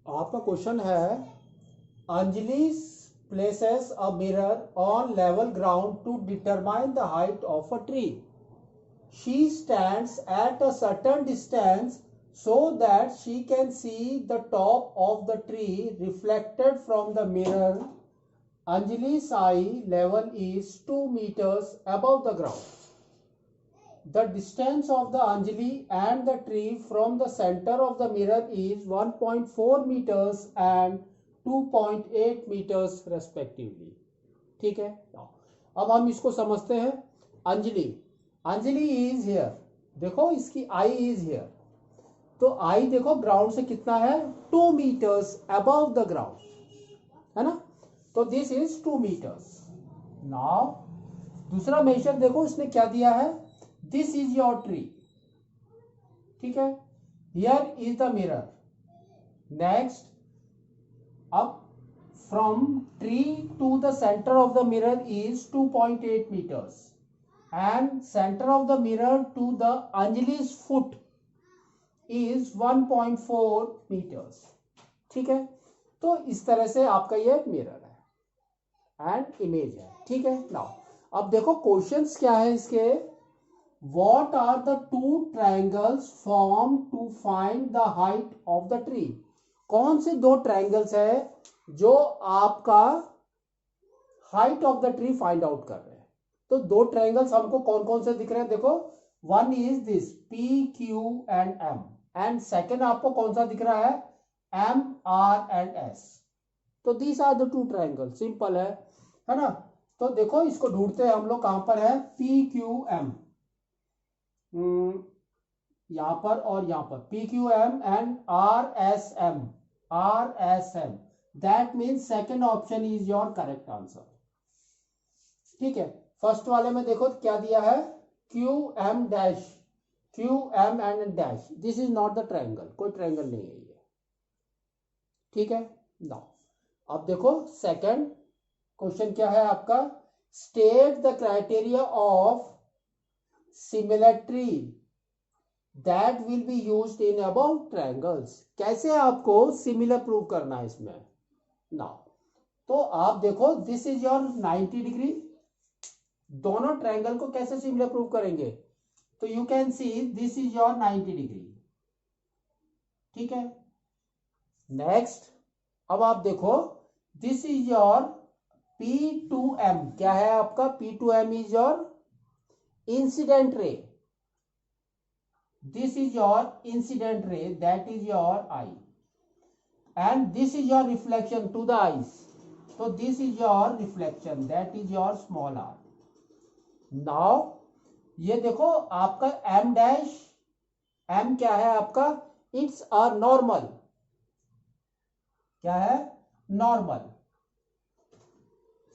आपका क्वेश्चन है Anjali places a mirror on level ground to determine the height of a tree. She stands at a certain distance so that she can see the top of the tree reflected from the mirror. Anjali's eye level is 2 meters above the ground. The distance of the Anjali and the tree from the center of the mirror is 1.4 meters and 2.8 meters respectively. ठीक है, अब हम इसको समझते हैं. Anjali, Anjali is here. देखो इसकी I is here, तो आई देखो ग्राउंड से कितना है, 2 मीटर्स अबव द ग्राउंड, है ना. तो दिस इज 2 मीटर्स. नाउ दूसरा मेजर देखो इसने क्या दिया है, दिस इज योर ट्री. ठीक है, here is the mirror. Next, अब from tree to the center of the mirror is 2.8 meters and center of the mirror to the Anjali's foot is 1.4 meters. ठीक है, तो इस तरह से आपका ये मिरर है एंड इमेज है. ठीक है, नाउ अब देखो क्वेश्चंस क्या है इसके. What are the two triangles form to find the height of the tree. कौन से दो ट्रायंगल्स है जो आपका height of the tree find out कर रहे हैं. तो दो ट्रायंगल्स हमको कौन कौन से दिख रहे हैं, देखो one is this P Q and M and second आपको कौन सा दिख रहा है, एम आर एंड एस. तो these are the two triangle. Simple है ना. तो देखो इसको ढूंढते हैं हम लोग, कहां पर है, पी क्यू एम, यहां पर और यहां पर P Q M and R S M, R S M. That means second option is your correct answer. ठीक है, फर्स्ट वाले में देखो क्या दिया है, Q M dash, Q M and dash. This is not the triangle, कोई triangle नहीं है ये. ठीक है, नाउ अब देखो सेकंड क्वेश्चन क्या है आपका, state the criteria of similarity that will be used in about triangles. कैसे आपको सिमिलर प्रूव करना है इसमें. नाउ तो आप देखो दिस इज योर 90 डिग्री. दोनों ट्रायंगल को कैसे सिमिलर प्रूव करेंगे, तो you can see this is your 90 degree. ठीक है, नेक्स्ट अब आप देखो दिस इज योर P2M. क्या है आपका, P2M is your incident ray. This is your incident ray, that is your I. And this is your reflection to the eyes. So this is your reflection, that is your small r. Now ये देखो आपका m dash, m क्या है आपका, it's a normal. क्या है, normal.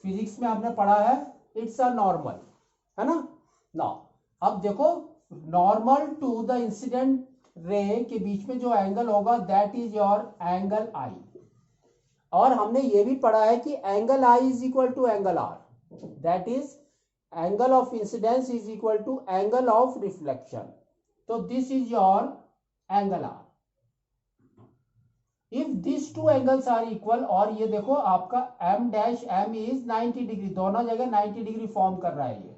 Physics में आपने पढ़ा है इट्स अ नॉर्मल, है ना. नाउ अब देखो normal to the incident ray के बीच में जो एंगल होगा that is your angle i. और हमने ये भी पढ़ा है कि angle i is equal to angle r, that is angle of incidence is equal to angle of reflection. तो this is your angle r. If this two angles are equal, और ये देखो आपका m dash m is 90 degree, दोनों जगह 90 degree form कर रहा है ये.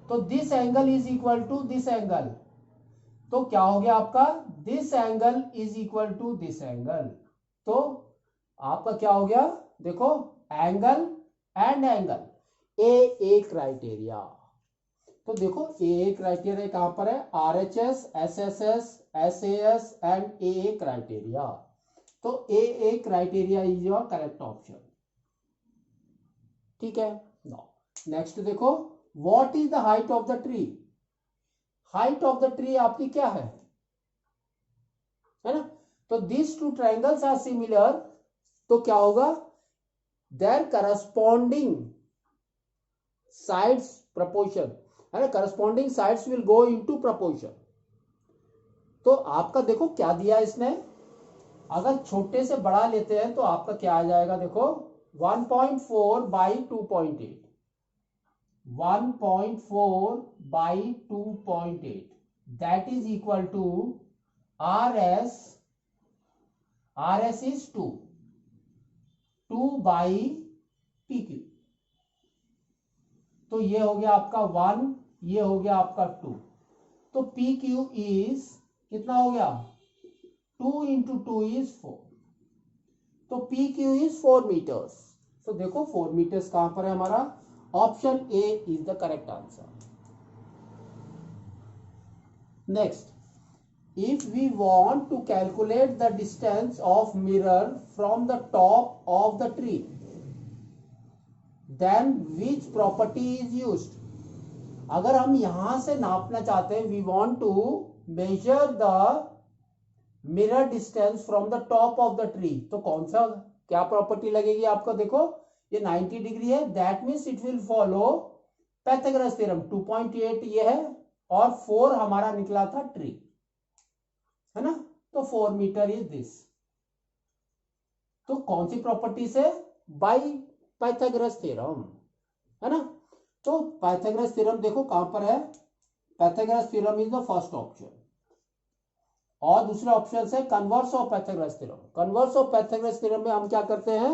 तो this angle is equal to this angle. तो क्या हो गया आपका, this angle is equal to this angle. तो आपका क्या हो गया, देखो angle and angle, A criteria. तो देखो ए क्राइटेरिया कहां पर है, RHS, SSS, SAS and A criteria. तो A criteria is your correct option. ठीक है, नेक्स्ट देखो what is the height of the tree. Height of the tree आपकी क्या है ना. तो this two triangles are similar. तो क्या होगा, देयर करस्पॉन्डिंग साइड्स प्रपोर्शन, है ना, corresponding sides will go into proportion. तो आपका देखो क्या दिया इसने, अगर छोटे से बड़ा लेते हैं तो आपका क्या आ जाएगा, देखो 1.4 by 2.8, 1.4 by 2.8, that is equal to RS RS is 2 by PQ। तो ये हो गया आपका 1, ये हो गया आपका 2। तो PQ इज कितना हो गया, 2 into 2 is 4। तो PQ is 4 meters। तो देखो 4 meters कहां पर है हमारा, option A is the correct answer. Next, if we want to calculate the distance of mirror from the top of the tree, then which property is used? अगर हम यहां से नापना चाहते हैं, we want to measure the mirror distance from the top of the tree, तो कौन सा क्या प्रॉपर्टी लगेगी आपको, देखो ये 90 डिग्री है, that means it will follow Pythagoras theorem. 2.8 ये है और 4 हमारा निकला था ट्री, है ना, तो 4 मीटर इज दिस। तो कौन सी प्रॉपर्टी से, बाय पाइथागोरस थ्योरम, है ना। तो पाइथागोरस थ्योरम देखो कहां पर है, Pythagoras theorem is the first option, और दूसरे ऑप्शन से converse of Pythagoras theorem. Converse of Pythagoras theorem में हम क्या करते हैं,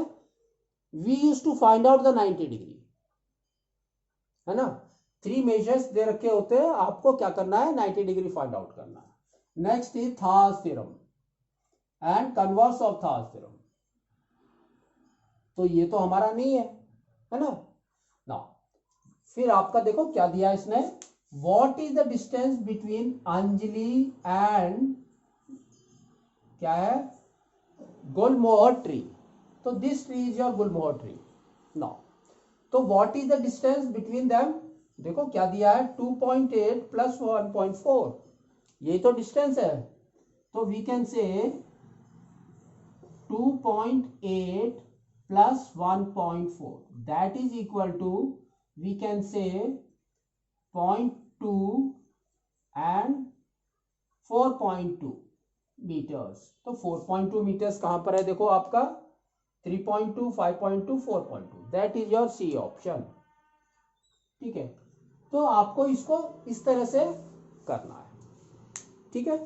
we used to find out the 90 degree, है ना। 3 मेजर्स दे रखे होते हैं, आपको क्या करना है, 90 डिग्री फाइंड आउट करना है। नेक्स्ट इज थास थ्योरम एंड कन्वर्स ऑफ थास थ्योरम। तो ये तो हमारा नहीं है ना। नाउ फिर आपका देखो क्या दिया इसने, what is the distance between Anjali and क्या है, गुलमोहर ट्री। तो this tree is your gulmohar tree. Now तो what is the distance between them, देखो क्या दिया है, 2.8 प्लस 1.4, यही तो डिस्टेंस है। तो we can say 2.8 plus 1.4 that is equal to, we can say 0.2 and 4.2 metres. तो 4.2 मीटर्स कहां पर है, देखो आपका 3.2, 5.2, 4.2, that is your C option. ठीक है, तो आपको इसको इस तरह से करना है, ठीक है।